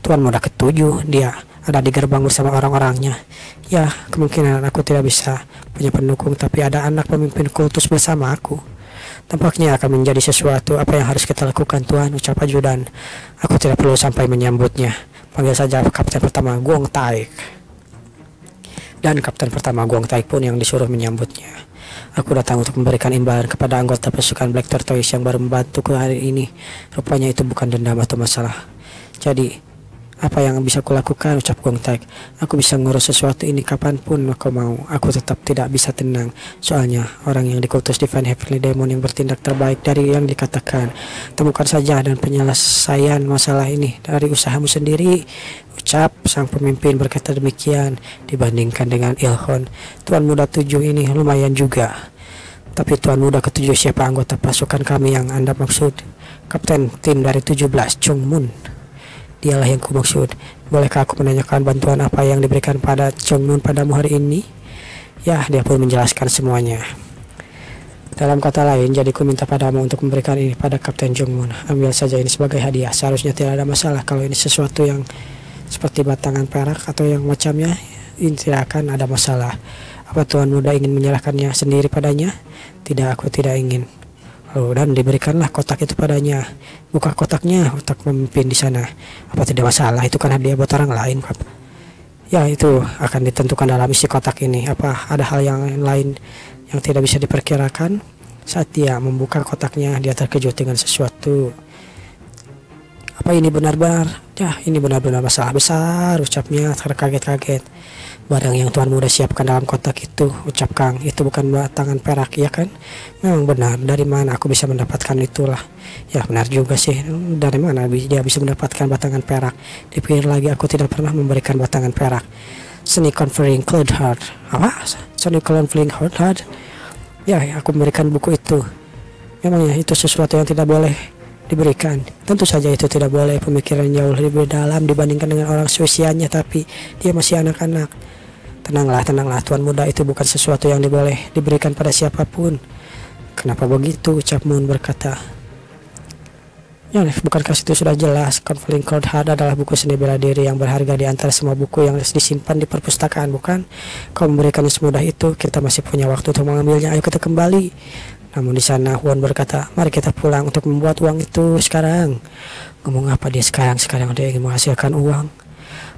Tuan Muda ke-7, dia ada di gerbang bersama orang-orangnya. Ya, kemungkinan aku tidak bisa punya pendukung, tapi ada anak pemimpin kultus bersama aku. Tampaknya akan menjadi sesuatu. Apa yang harus kita lakukan, Tuan? Ucap ajudan. Aku tidak perlu sampai menyambutnya. Panggil saja kapten pertama Guang Taik. Dan kapten pertama Guang Taik pun yang disuruh menyambutnya. Aku datang untuk memberikan imbalan kepada anggota pasukan Black Tortoise yang baru membantuku hari ini. Rupanya itu bukan dendam atau masalah. Jadi apa yang bisa kulakukan, ucap Guang Taik. Aku bisa ngurus sesuatu ini kapanpun aku mau. Aku tetap tidak bisa tenang. Soalnya orang yang dikutus Divine Heavenly Demon yang bertindak terbaik dari yang dikatakan. Temukan saja dan penyelesaian masalah ini dari usahamu sendiri, ucap sang pemimpin berkata demikian. Dibandingkan dengan Ilhon, Tuan Muda 7 ini lumayan juga. Tapi Tuan Muda ke-7, siapa anggota pasukan kami yang Anda maksud? Kapten tim dari 17, Jongmun. Dialah yang kumaksud. Bolehkah aku menanyakan bantuan apa yang diberikan pada Jongmun padamu hari ini? Ya, dia pun menjelaskan semuanya. Dalam kata lain, jadi ku minta padamu untuk memberikan ini pada Kapten Jongmun. Ambil saja ini sebagai hadiah. Seharusnya tidak ada masalah kalau ini sesuatu yang seperti batangan perak atau yang macamnya. Ini tidak akan ada masalah. Apa Tuan Muda ingin menyerahkannya sendiri padanya? Tidak, aku tidak ingin. Dan diberikanlah kotak itu padanya. Buka kotaknya, kotak pemimpin di sana. Apa tidak masalah? Itu kan hadiah buat orang lain, Pak. Ya, itu akan ditentukan dalam isi kotak ini. Apa ada hal yang lain yang tidak bisa diperkirakan? Saat dia membuka kotaknya, dia terkejut dengan sesuatu. Apa ini benar-benar? Ya, ini benar-benar masalah besar, ucapnya terkaget-kaget. Barang yang Tuan Muda siapkan dalam kotak itu, ucap Kang, itu bukan batangan perak, ya kan? Memang benar, dari mana aku bisa mendapatkan itulah? Ya benar juga sih, dari mana dia bisa mendapatkan batangan perak? Dipikir lagi, aku tidak pernah memberikan batangan perak. Seni Conferring Cloud Heart. Apa? Seni Conferring Cloud Heart? Ya, aku memberikan buku itu. Memangnya itu sesuatu yang tidak boleh diberikan? Tentu saja itu tidak boleh. Pemikiran jauh lebih dalam dibandingkan dengan orang seusianya, tapi dia masih anak-anak. Tenanglah, Tuan Muda, itu bukan sesuatu yang boleh diberikan pada siapapun. Kenapa begitu? Ucap Moon berkata. Ya, bukankah itu sudah jelas? Conferring Cloud Heart adalah buku seni bela diri yang berharga di antara semua buku yang disimpan di perpustakaan, bukan? Kau memberikannya semudah itu, kita masih punya waktu untuk mengambilnya. Ayo kita kembali. Namun di sana Won berkata, mari kita pulang untuk membuat uang itu sekarang. Ngomong apa dia sekarang? Sekarang dia ingin menghasilkan uang.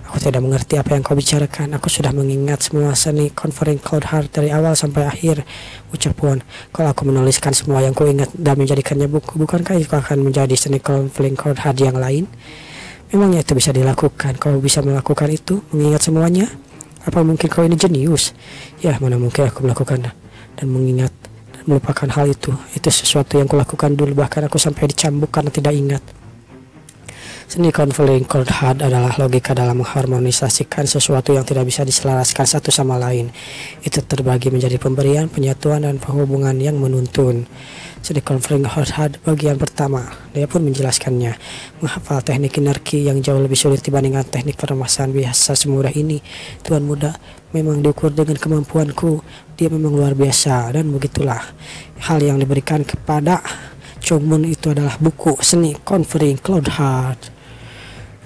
Aku tidak mengerti apa yang kau bicarakan. Aku sudah mengingat semua seni Conferring Cloud Heart dari awal sampai akhir. Ucap Won, kalau aku menuliskan semua yang ku ingat dan menjadikannya buku, bukankah itu akan menjadi seni Conferring Cloud Heart yang lain? Memangnya itu bisa dilakukan? Kau bisa melakukan itu, mengingat semuanya? Apa mungkin kau ini jenius? Ya, mana mungkin aku melakukan dan mengingat dan melupakan hal itu. Itu sesuatu yang kulakukan dulu, bahkan aku sampai dicambuk karena tidak ingat. Seni Conferring Cloud Heart adalah logika dalam mengharmonisasikan sesuatu yang tidak bisa diselaraskan satu sama lain. Itu terbagi menjadi pemberian, penyatuan, dan penghubungan yang menuntun. Seni Conferring Cloud Heart bagian pertama, dia pun menjelaskannya. Menghafal teknik energi yang jauh lebih sulit dibandingkan teknik permasalahan biasa semudah ini. Tuan Muda, memang diukur dengan kemampuanku. Dia memang luar biasa, dan begitulah hal yang diberikan kepada Jongmun itu adalah buku seni Conferring Cloud Heart.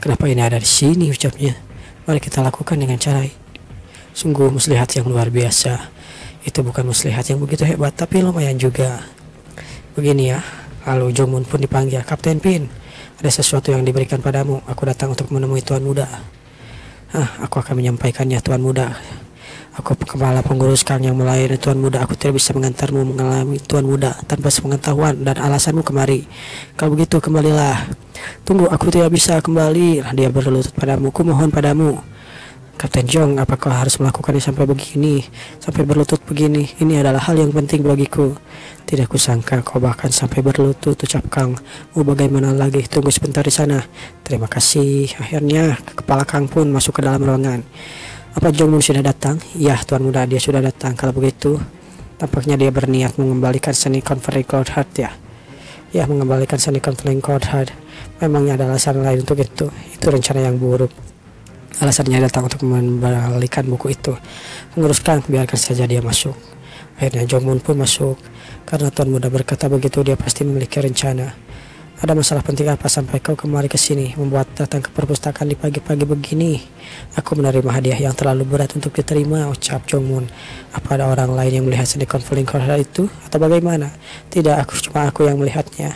Kenapa ini ada di sini, ucapnya. Mari kita lakukan dengan cara sungguh muslihat yang luar biasa. Itu bukan muslihat yang begitu hebat, tapi lumayan juga. Begini ya. Lalu Jongmun pun dipanggil, Kapten Pin, ada sesuatu yang diberikan padamu. Aku datang untuk menemui Tuan Muda. Aku akan menyampaikannya, Tuan Muda. Aku kepala pengurus Kang yang melayani Tuan Muda. Aku tidak bisa mengantarmu mengalami Tuan Muda tanpa sepengetahuan dan alasanmu kemari. Kalau begitu kembalilah. Tunggu, aku tidak bisa kembali. Dia berlutut padamu. Kumohon padamu, Kapten Jong, apakah harus melakukannya sampai begini, sampai berlutut begini? Ini adalah hal yang penting bagiku. Tidak kusangka kau bahkan sampai berlutut, ucap Kang. Mau bagaimana lagi? Tunggu sebentar di sana. Terima kasih. Akhirnya kepala Kang pun masuk ke dalam ruangan. Apa Jongmun sudah datang? Ya, Tuan Muda, dia sudah datang. Kalau begitu, tampaknya dia berniat mengembalikan seni Conferring Cloud Heart ya. Ya, mengembalikan seni Conferring Cloud Heart. Memangnya ada alasan lain untuk itu. Itu rencana yang buruk. Alasannya datang untuk mengembalikan buku itu. Menguruskan, biarkan saja dia masuk. Akhirnya Jongmun pun masuk. Karena Tuan Muda berkata begitu, dia pasti memiliki rencana. Ada masalah penting apa sampai kau kembali ke sini, membuat datang ke perpustakaan di pagi-pagi begini? Aku menerima hadiah yang terlalu berat untuk diterima, ucap Jongmun. Apa ada orang lain yang melihat seni Conferring Cloud Heart itu? Atau bagaimana? Tidak, cuma aku yang melihatnya.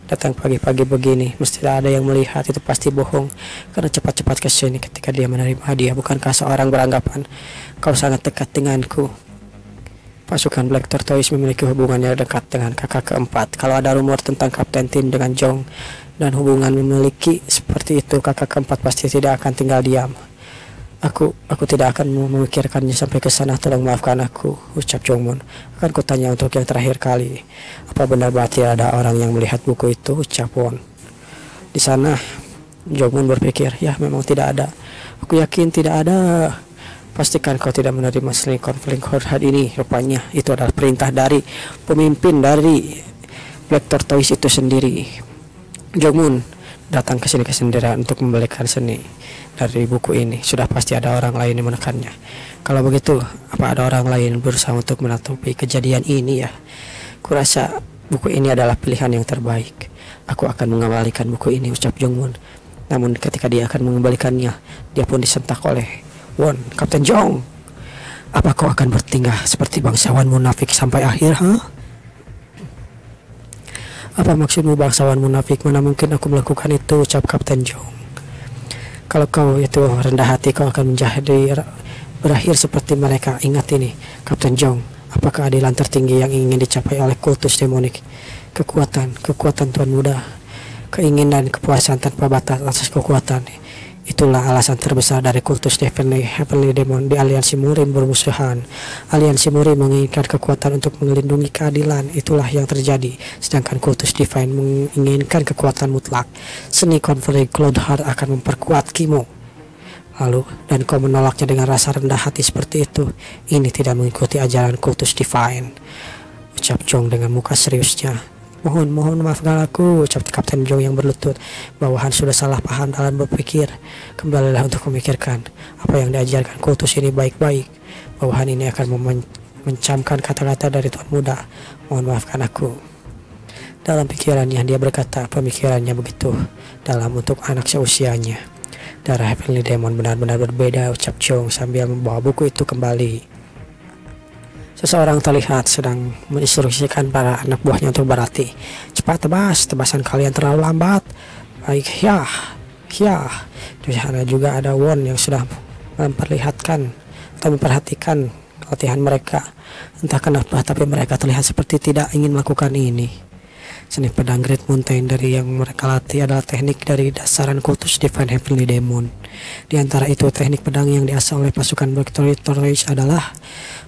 Datang pagi-pagi begini, mesti ada yang melihat, itu pasti bohong. Karena cepat-cepat ke sini ketika dia menerima hadiah. Bukankah seorang beranggapan kau sangat dekat denganku? Pasukan Black Tortoise memiliki hubungan yang dekat dengan kakak keempat. Kalau ada rumor tentang Kapten Tin dengan Jong dan hubungan memiliki seperti itu, kakak keempat pasti tidak akan tinggal diam. Aku tidak akan memikirkannya sampai ke sana. Tolong maafkan aku, ucap Jongmun. Akan kutanya untuk yang terakhir kali. Apa benar berarti ada orang yang melihat buku itu, ucap Won. Di sana Jongmun berpikir, ya memang tidak ada. Aku yakin tidak ada. Pastikan kau tidak menerima seni Conferring Cloud Heart ini. Rupanya itu adalah perintah dari pemimpin dari Black Tortoise itu sendiri. Jongmun, datang ke sini kesendirian untuk membelikan seni dari buku ini? Sudah pasti ada orang lain yang menekannya. Kalau begitu, apa ada orang lain berusaha untuk menutupi kejadian ini ya? Kurasa buku ini adalah pilihan yang terbaik. Aku akan mengembalikan buku ini, ucap Jongwon. Namun ketika dia akan mengembalikannya, dia pun disentak oleh Won. Kapten Jong, apa kau akan bertingkah seperti bangsawan munafik sampai akhir, ha? Apa maksudmu bangsawan munafik? Mana mungkin aku melakukan itu, ucap Kapten Jong. Kalau kau itu rendah hati, kau akan menjadi berakhir seperti mereka. Ingat ini, Kapten Jong. Apa keadilan tertinggi yang ingin dicapai oleh kultus demonik? Kekuatan Tuan Muda. Keinginan kepuasan tanpa batas atas kekuatan. Itulah alasan terbesar dari kultus Heavenly Demon. Di aliansi Murim bermusuhan. Aliansi Murim menginginkan kekuatan untuk melindungi keadilan. Itulah yang terjadi. Sedangkan kultus Divine menginginkan kekuatan mutlak. Seni konflik Cloudheart akan memperkuat Kimo. Lalu, dan kau menolaknya dengan rasa rendah hati seperti itu. Ini tidak mengikuti ajaran kultus Divine, ucap Jong dengan muka seriusnya. Mohon maafkan aku, ucap Kapten Jong yang berlutut. Bawahan sudah salah paham dalam berpikir. Kembalilah untuk memikirkan apa yang diajarkan kultus ini baik-baik. Bawahan ini akan mencamkan kata-kata dari Tuan Muda. Mohon maafkan aku. Dalam pikirannya dia berkata, pemikirannya begitu dalam untuk anak seusianya. Darah Heavenly Demon benar-benar berbeda, ucap Jong sambil membawa buku itu kembali. Seseorang terlihat sedang menginstruksikan para anak buahnya untuk berlatih. Cepat tebas, tebasan kalian terlalu lambat. Baik, ya. Di sana juga ada Won yang sudah memperlihatkan atau memperhatikan latihan mereka. Entah kenapa, tapi mereka terlihat seperti tidak ingin melakukan ini. Seni pedang Great Mountain dari yang mereka latih adalah teknik dari dasaran kultus Divine Heavenly Demon. Di antara itu, teknik pedang yang diasah oleh pasukan Black Tortoise adalah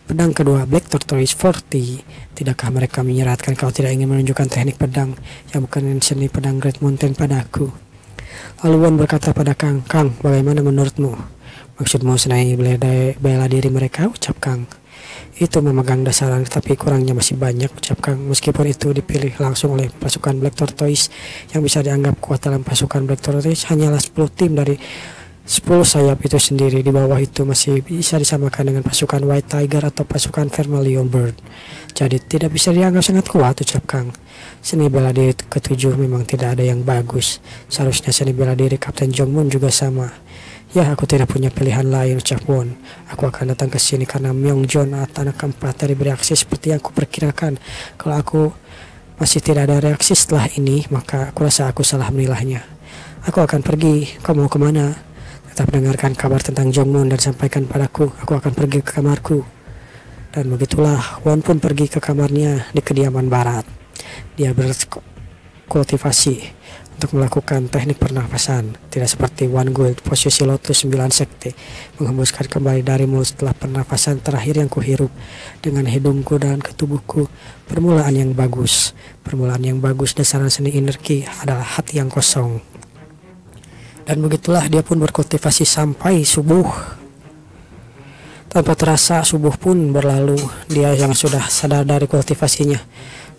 pedang kedua Black Tortoise 40. Tidakkah mereka menyeratkan kau tidak ingin menunjukkan teknik pedang yang bukan seni pedang Great Mountain padaku? Lalu Won berkata pada Kang, bagaimana menurutmu? Maksudmu seni bela diri mereka, ucap Kang. Itu memegang dasaran, tapi kurangnya masih banyak, ucap Kang. Meskipun itu dipilih langsung oleh pasukan Black Tortoise yang bisa dianggap kuat dalam pasukan Black Tortoise, hanyalah 10 tim dari 10 sayap itu sendiri. Di bawah itu masih bisa disamakan dengan pasukan White Tiger atau pasukan Vermilion Bird. Jadi tidak bisa dianggap sangat kuat, ucap Kang. Seni bela diri ketujuh memang tidak ada yang bagus. Seharusnya seni bela diri Kapten Jongwon juga sama. Ya, aku tidak punya pilihan lain, ucap Won. Aku akan datang ke sini karena Myongjon, anak keempat dari bereaksi seperti yang aku perkirakan. Kalau aku masih tidak ada reaksi setelah ini, maka aku rasa aku salah menilainya. Aku akan pergi. Kau mau kemana? Tetap dengarkan kabar tentang Jongwon dan sampaikan padaku. Aku akan pergi ke kamarku. Dan begitulah Won pun pergi ke kamarnya di kediaman barat. Dia berkultivasi untuk melakukan teknik pernafasan, tidak seperti One Gold, posisi lotus 9 sekte, menghembuskan kembali dari mulut setelah pernafasan terakhir yang kuhirup dengan hidungku dan ketubuhku. Permulaan yang bagus, dasaran seni energi adalah hati yang kosong. Dan begitulah dia pun berkultivasi sampai subuh. Tanpa terasa subuh pun berlalu. Dia yang sudah sadar dari kultivasinya,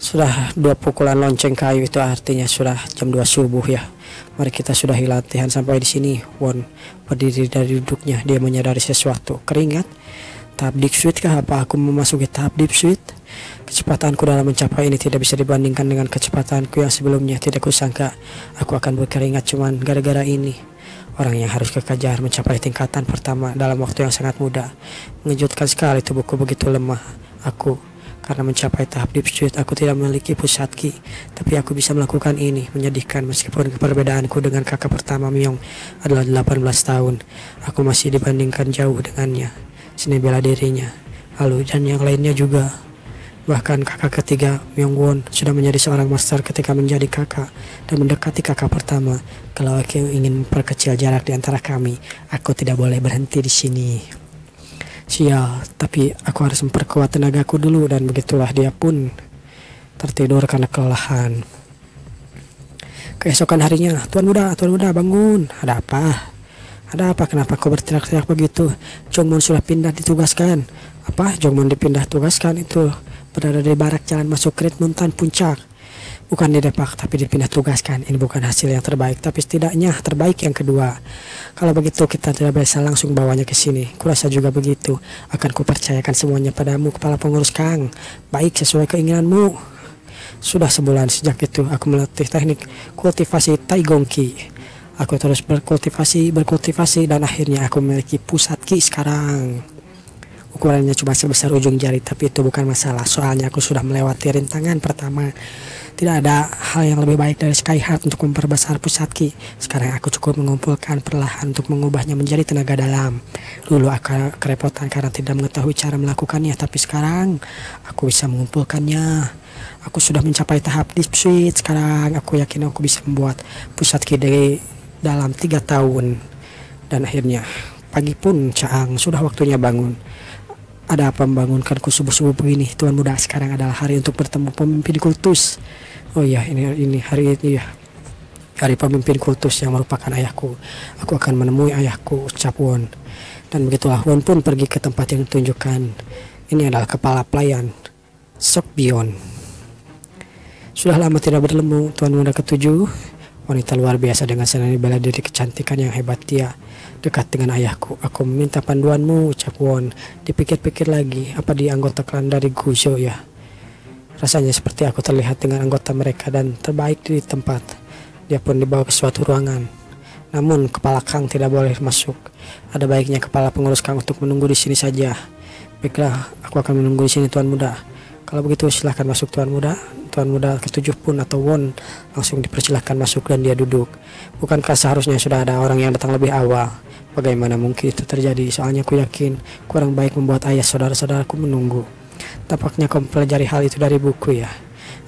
sudah 2 pukulan lonceng kayu, itu artinya sudah jam 2 subuh ya. Mari kita sudahi latihan sampai di sini. Won berdiri dari duduknya, dia menyadari sesuatu. Keringat? Tahap deep sweet kah? Apa aku memasuki tahap deep sweet? Kecepatanku dalam mencapai ini tidak bisa dibandingkan dengan kecepatanku yang sebelumnya. Tidak kusangka aku akan berkeringat cuman gara-gara ini. Orang yang harus kekejar mencapai tingkatan pertama dalam waktu yang sangat mudah. Mengejutkan sekali tubuhku begitu lemah. Karena mencapai tahap deep sweet, aku tidak memiliki pusat ki, tapi aku bisa melakukan ini. Menyedihkan, meskipun perbedaanku dengan kakak pertama Myong adalah 18 tahun, aku masih dibandingkan jauh dengannya. Seni bela dirinya, lalu dan yang lainnya juga. Bahkan kakak ketiga Myongwon sudah menjadi seorang master ketika menjadi kakak dan mendekati kakak pertama. Kalau aku ingin memperkecil jarak di antara kami, aku tidak boleh berhenti di sini. Sial, tapi aku harus memperkuat tenagaku dulu. Dan begitulah dia pun tertidur karena kelelahan. Keesokan harinya, Tuan Muda bangun. Ada apa? Kenapa kau berteriak-teriak begitu? Jongwon sudah pindah ditugaskan. Apa? Jongwon dipindah tugaskan? Itu berada di barak jalan masuk Great Mountain puncak. Bukan didepak tapi dipindah tugaskan. Ini bukan hasil yang terbaik, tapi setidaknya terbaik yang kedua. Kalau begitu kita tidak bisa langsung bawanya ke sini. Kurasa juga begitu. Akan kupercayakan semuanya padamu, kepala pengurus Kang. Baik sesuai keinginanmu. Sudah sebulan sejak itu aku melatih teknik kultivasi Taigongki. Aku terus berkultivasi dan akhirnya aku memiliki pusat ki sekarang. Ukurannya cuma sebesar ujung jari, tapi itu bukan masalah. Soalnya aku sudah melewati rintangan pertama. Tidak ada hal yang lebih baik dari Sky Heart untuk memperbesar pusat ki. Sekarang aku cukup mengumpulkan perlahan untuk mengubahnya menjadi tenaga dalam. Dulu aku kerepotan karena tidak mengetahui cara melakukannya, tapi sekarang aku bisa mengumpulkannya. Aku sudah mencapai tahap deep switch. Sekarang aku yakin aku bisa membuat pusat ki dari dalam 3 tahun. Dan akhirnya pagi pun Caang, sudah waktunya bangun. Ada apa membangunkanku subuh-subuh begini, Tuan Muda? Sekarang adalah hari untuk bertemu pemimpin kultus. Oh iya, ini hari ini ya. Hari pemimpin kultus yang merupakan ayahku. Aku akan menemui ayahku, ucap Won. Dan begitulah Won pun pergi ke tempat yang ditunjukkan. Ini adalah kepala pelayan, Sok Bion. Sudah lama tidak bertemu, Tuan Muda ketujuh. Wanita luar biasa dengan senang bela diri, kecantikan yang hebat dia. Dekat dengan ayahku, aku meminta panduanmu, ucap Won. Dipikir-pikir lagi, apa dia anggota klan dari Guzo ya? Rasanya seperti aku terlihat dengan anggota mereka dan terbaik di tempat. Dia pun dibawa ke suatu ruangan. Namun kepala Kang tidak boleh masuk. Ada baiknya kepala pengurus Kang untuk menunggu di sini saja. Baiklah, aku akan menunggu di sini, Tuan Muda. Kalau begitu silahkan masuk, Tuan Muda. Tuan Muda ketujuh pun atau Won langsung dipersilahkan masuk dan dia duduk. Bukankah seharusnya sudah ada orang yang datang lebih awal? Bagaimana mungkin itu terjadi? Soalnya aku yakin kurang baik membuat ayah saudara-saudaraku menunggu. Tampaknya kau mempelajari hal itu dari buku ya.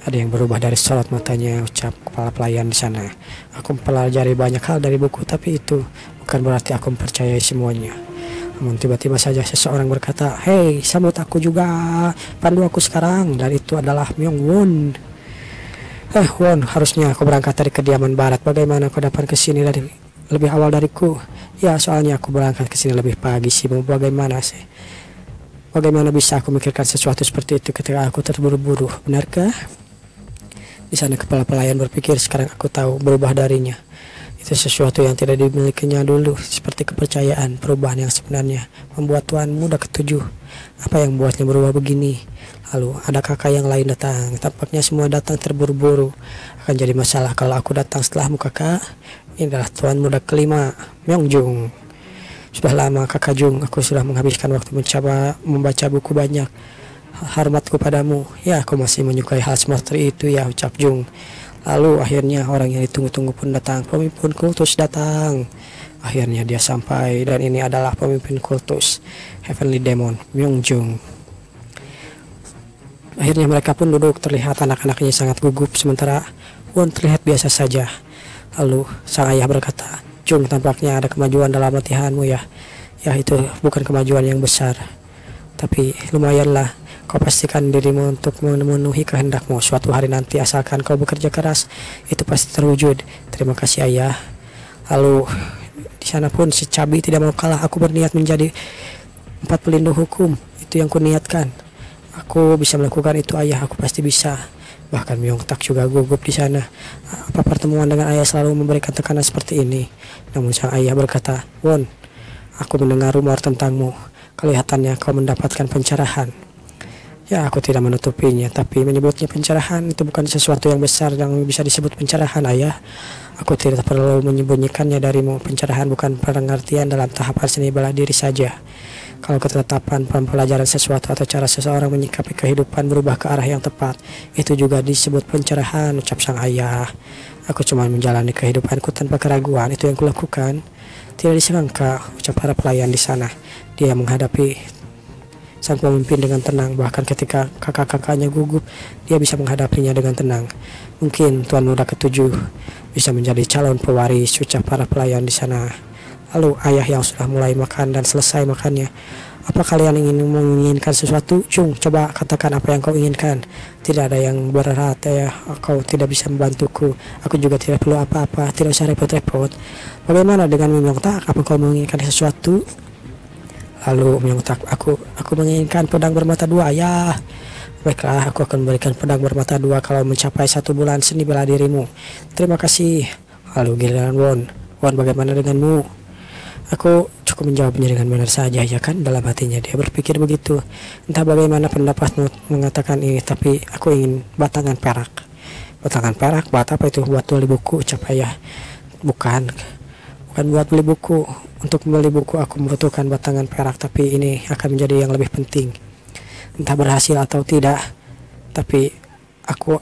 Ada yang berubah dari sorot matanya, ucap kepala pelayan di sana. Aku mempelajari banyak hal dari buku, tapi itu bukan berarti aku mempercayai semuanya. Namun tiba-tiba saja seseorang berkata, "Hei, sambut aku juga, pandu aku sekarang." Dan itu adalah Myung Won. Won, harusnya aku berangkat dari kediaman barat. Bagaimana kau dapat ke sini dari lebih awal dariku? Ya, soalnya aku berangkat ke sini lebih pagi sih. Bagaimana sih? Bagaimana bisa aku memikirkan sesuatu seperti itu ketika aku terburu-buru? Benarkah? Di sana kepala pelayan berpikir, sekarang aku tahu berubah darinya. Itu sesuatu yang tidak dimilikinya dulu, seperti kepercayaan. Perubahan yang sebenarnya membuat Tuan Muda ketujuh. Apa yang membuatnya berubah begini? Lalu ada kakak yang lain datang. Tampaknya semua datang terburu-buru. Akan jadi masalah kalau aku datang setelahmu, kakak. Ini adalah Tuan Muda kelima, Myung Jung. Sudah lama kakak Jung, aku sudah menghabiskan waktu mencoba membaca buku banyak. Hormatku padamu. Ya, aku masih menyukai hal seperti itu ya, ucap Jung. Lalu akhirnya orang yang ditunggu-tunggu pun datang. Pemimpin kultus datang. Akhirnya dia sampai dan ini adalah pemimpin kultus Heavenly Demon, Myung Jung. Akhirnya mereka pun duduk, terlihat anak-anaknya sangat gugup sementara Won terlihat biasa saja. Lalu sang ayah berkata, "Jung, tampaknya ada kemajuan dalam latihanmu ya." Ya, itu bukan kemajuan yang besar, tapi lumayanlah. Kau pastikan dirimu untuk memenuhi kehendakmu suatu hari nanti, asalkan kau bekerja keras, itu pasti terwujud. Terima kasih ayah. Lalu di sana pun si Cabi tidak mau kalah. Aku berniat menjadi 4 pelindung hukum. Itu yang kuniatkan. Aku bisa melakukan itu ayah, aku pasti bisa. Bahkan Myung Tak juga gugup di sana. Apa pertemuan dengan ayah selalu memberikan tekanan seperti ini? Namun sang ayah berkata, "Won, aku mendengar rumor tentangmu. Kelihatannya kau mendapatkan pencerahan." Ya, aku tidak menutupinya, tapi menyebutnya pencerahan itu bukan sesuatu yang besar yang bisa disebut pencerahan, ayah. Aku tidak perlu menyembunyikannya darimu. Pencerahan bukan pengertian dalam tahapan seni bela diri saja. Kalau ketetapan pembelajaran sesuatu atau cara seseorang menyikapi kehidupan berubah ke arah yang tepat, itu juga disebut pencerahan, ucap sang ayah. Aku cuma menjalani kehidupanku tanpa keraguan, itu yang kulakukan. Tidak disangka, ucap para pelayan di sana. Dia menghadapi sang pemimpin dengan tenang, bahkan ketika kakak-kakaknya gugup, dia bisa menghadapinya dengan tenang. Mungkin Tuan Muda ketujuh bisa menjadi calon pewaris, ucap para pelayan di sana. Lalu ayah yang sudah mulai makan dan selesai makannya. "Apa kalian menginginkan sesuatu? Jung, coba katakan apa yang kau inginkan. Tidak ada yang berat ya, kau tidak bisa membantuku. Aku juga tidak perlu apa-apa, tidak usah repot-repot. Bagaimana dengan Myung Tak? Apa kau menginginkan sesuatu?" Lalu Myung Tak, aku menginginkan pedang bermata dua, ayah. Baiklah, aku akan memberikan pedang bermata dua kalau mencapai 1 bulan seni bela dirimu. Terima kasih. Lalu giliran Won. Won, bagaimana denganmu? Aku cukup menjawabnya dengan benar saja, ya kan? Dalam hatinya dia berpikir begitu. Entah bagaimana pendapatmu mengatakan ini, tapi aku ingin batangan perak. Batangan perak, buat apa itu? Buat beli buku, ucap ayah. Bukan buat beli buku. Untuk membeli buku aku membutuhkan batangan perak, tapi ini akan menjadi yang lebih penting. Entah berhasil atau tidak, tapi aku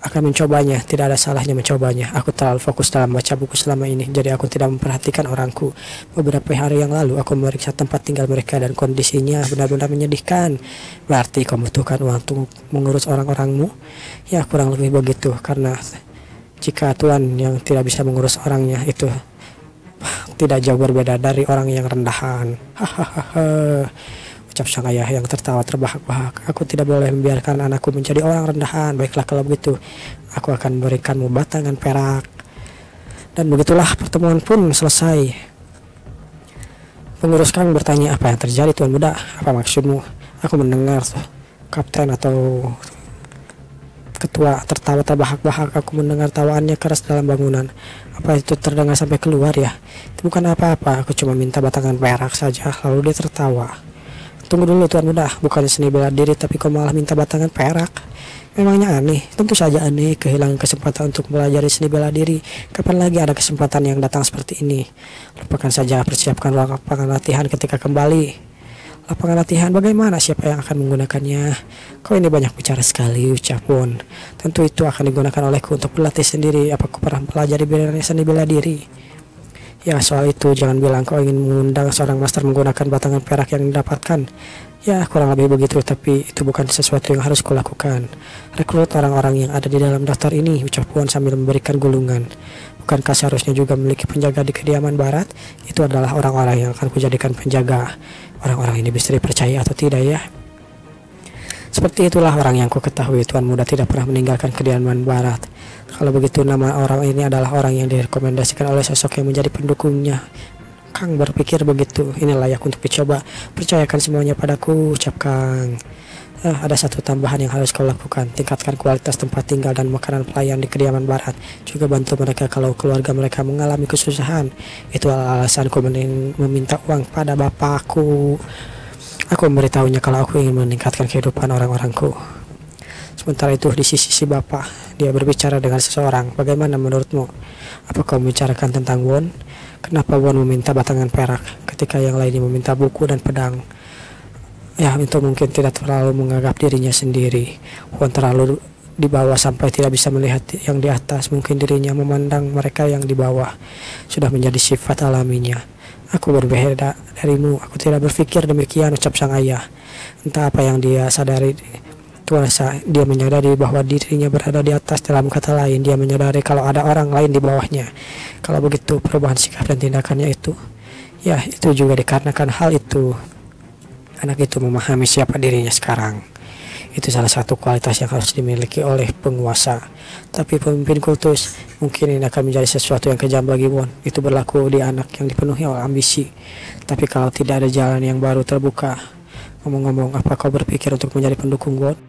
akan mencobanya. Tidak ada salahnya mencobanya. Aku terlalu fokus dalam baca buku selama ini, jadi aku tidak memperhatikan orangku. Beberapa hari yang lalu aku memeriksa tempat tinggal mereka dan kondisinya benar-benar menyedihkan. Berarti kau membutuhkan uang untuk mengurus orang-orangmu? Ya, kurang lebih begitu. Karena jika tuan yang tidak bisa mengurus orangnya itu tidak jauh berbeda dari orang yang rendahan. Hahaha, ucap sang ayah yang tertawa terbahak-bahak. Aku tidak boleh membiarkan anakku menjadi orang rendahan. Baiklah kalau begitu, aku akan memberikanmu batangan perak. Dan begitulah pertemuan pun selesai. Pengurus Kang bertanya, apa yang terjadi tuan muda? Apa maksudmu? Aku mendengar kapten atau ketua tertawa terbahak-bahak. Aku mendengar tawaannya keras dalam bangunan. Apa itu terdengar sampai keluar ya? Itu bukan apa-apa, aku cuma minta batangan perak saja. Lalu dia tertawa. Tunggu dulu tuan muda, bukannya seni bela diri tapi kau malah minta batangan perak. Memangnya aneh? Tentu saja aneh, kehilangan kesempatan untuk belajar seni bela diri. Kapan lagi ada kesempatan yang datang seperti ini? Lupakan saja, persiapkan lapangan latihan ketika kembali. Lapangan latihan bagaimana? Siapa yang akan menggunakannya? Kau ini banyak bicara sekali, ucap Won. Tentu itu akan digunakan olehku untuk berlatih sendiri. Apa kau pernah pelajari seni bela diri? Ya, soal itu jangan bilang kau ingin mengundang seorang master menggunakan batangan perak yang didapatkan. Ya, kurang lebih begitu, tapi itu bukan sesuatu yang harus kulakukan. Rekrut orang-orang yang ada di dalam daftar ini, ucap Won sambil memberikan gulungan. Bukankah seharusnya juga memiliki penjaga di kediaman barat? Itu adalah orang-orang yang akan kujadikan penjaga. Orang-orang ini bisa dipercaya atau tidak ya? Seperti itulah orang yang ku ketahui, tuan muda tidak pernah meninggalkan kediaman barat. Kalau begitu nama orang ini adalah orang yang direkomendasikan oleh sosok yang menjadi pendukungnya. Kang berpikir begitu, ini layak untuk dicoba. Percayakan semuanya padaku, ucap Kang. Ada satu tambahan yang harus kau lakukan, tingkatkan kualitas tempat tinggal dan makanan pelayan di kediaman barat. Juga bantu mereka kalau keluarga mereka mengalami kesusahan. Itu alasanku meminta uang pada bapakku. Aku memberitahunya kalau aku ingin meningkatkan kehidupan orang-orangku. Sementara itu di sisi si bapak, dia berbicara dengan seseorang. Bagaimana menurutmu? Apa kau membicarakan tentang Won? Kenapa Won meminta batangan perak ketika yang lainnya meminta buku dan pedang? Ya, itu mungkin tidak terlalu menganggap dirinya sendiri. Won terlalu di bawah sampai tidak bisa melihat yang di atas. Mungkin dirinya memandang mereka yang di bawah. Sudah menjadi sifat alaminya. Aku berbeda darimu, aku tidak berpikir demikian, ucap sang ayah. Entah apa yang dia sadari, tuasa dia menyadari bahwa dirinya berada di atas. Dalam kata lain, dia menyadari kalau ada orang lain di bawahnya. Kalau begitu perubahan sikap dan tindakannya itu, ya itu juga dikarenakan hal itu. Anak itu memahami siapa dirinya sekarang. Itu salah satu kualitas yang harus dimiliki oleh penguasa. Tapi pemimpin kultus, mungkin ini akan menjadi sesuatu yang kejam bagi Won. Itu berlaku di anak yang dipenuhi oleh ambisi. Tapi kalau tidak ada jalan yang baru terbuka, ngomong-ngomong, apa kau berpikir untuk menjadi pendukung Won?